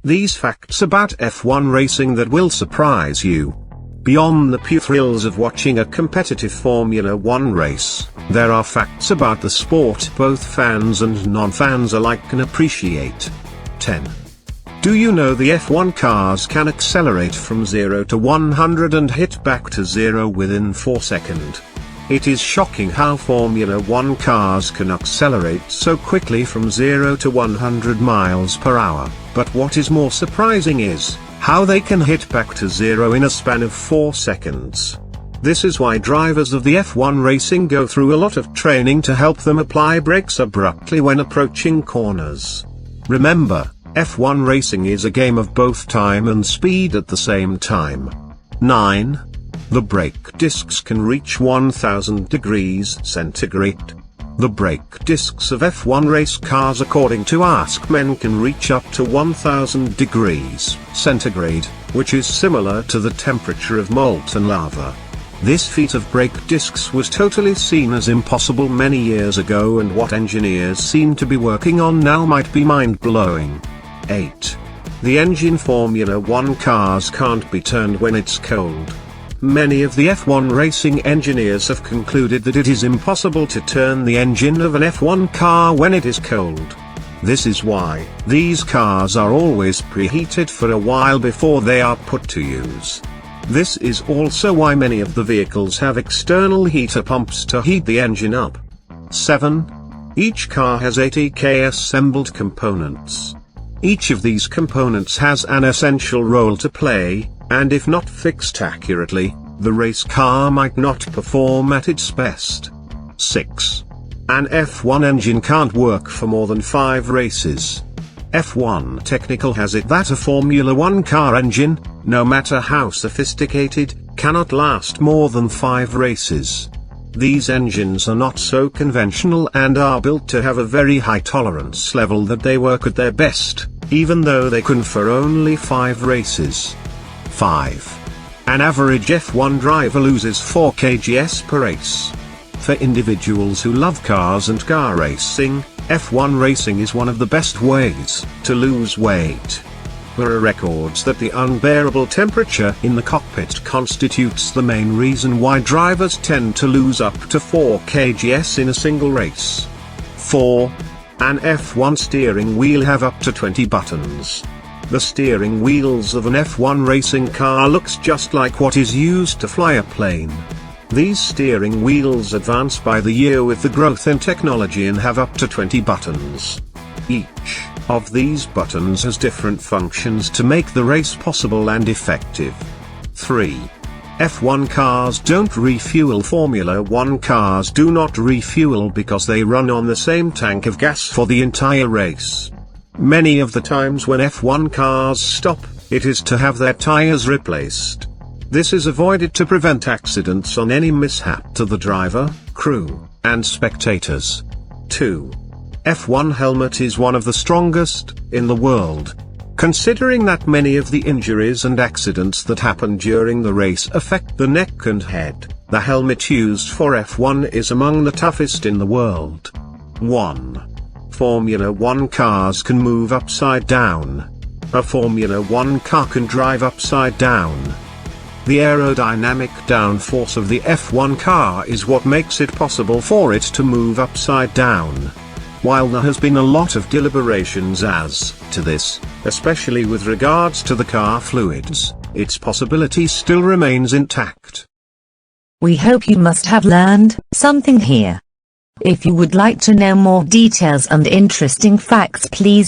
These facts about F1 racing that will surprise you. Beyond the pure thrills of watching a competitive Formula 1 race, there are facts about the sport both fans and non-fans alike can appreciate. 10. Do you know the F1 cars can accelerate from 0 to 100 and hit back to 0 within 4 seconds? It is shocking how Formula 1 cars can accelerate so quickly from 0 to 100 miles per hour, but what is more surprising is how they can hit back to 0 in a span of 4 seconds. This is why drivers of the F1 racing go through a lot of training to help them apply brakes abruptly when approaching corners. Remember, F1 racing is a game of both time and speed at the same time. 9. The brake discs can reach 1000 degrees centigrade. The brake discs of F1 race cars, according to Ask Men, can reach up to 1000 degrees centigrade, which is similar to the temperature of molten lava. This feat of brake discs was totally seen as impossible many years ago, and what engineers seem to be working on now might be mind-blowing. 8. The engine Formula 1 cars can't be turned when it's cold. Many of the F1 racing engineers have concluded that it is impossible to turn the engine of an F1 car when it is cold. This is why these cars are always preheated for a while before they are put to use. This is also why many of the vehicles have external heater pumps to heat the engine up. 7. Each car has 80 assembled components. Each of these components has an essential role to play, and if not fixed accurately, the race car might not perform at its best. 6. An F1 engine can't work for more than 5 races. F1 Technical has it that a Formula 1 car engine, no matter how sophisticated, cannot last more than 5 races. These engines are not so conventional and are built to have a very high tolerance level that they work at their best, even though they can for only 5 races. 5. An average F1 driver loses 4 kgs per race. For individuals who love cars and car racing, F1 racing is one of the best ways to lose weight. There are records that the unbearable temperature in the cockpit constitutes the main reason why drivers tend to lose up to 4 kgs in a single race. 4. An F1 steering wheel have up to 20 buttons. The steering wheels of an F1 racing car looks just like what is used to fly a plane. These steering wheels advance by the year with the growth in technology and have up to 20 buttons. Each of these buttons has different functions to make the race possible and effective. 3. F1 cars don't refuel. Formula 1 cars do not refuel because they run on the same tank of gas for the entire race. Many of the times when F1 cars stop, it is to have their tires replaced. This is avoided to prevent accidents on any mishap to the driver, crew, and spectators. 2. F1 helmet is one of the strongest in the world. Considering that many of the injuries and accidents that happen during the race affect the neck and head, the helmet used for F1 is among the toughest in the world. 1. Formula 1 cars can move upside down. A Formula 1 car can drive upside down. The aerodynamic downforce of the F1 car is what makes it possible for it to move upside down. While there has been a lot of deliberations as to this, especially with regards to the car fluids, its possibility still remains intact. We hope you must have learned something here. If you would like to know more details and interesting facts, please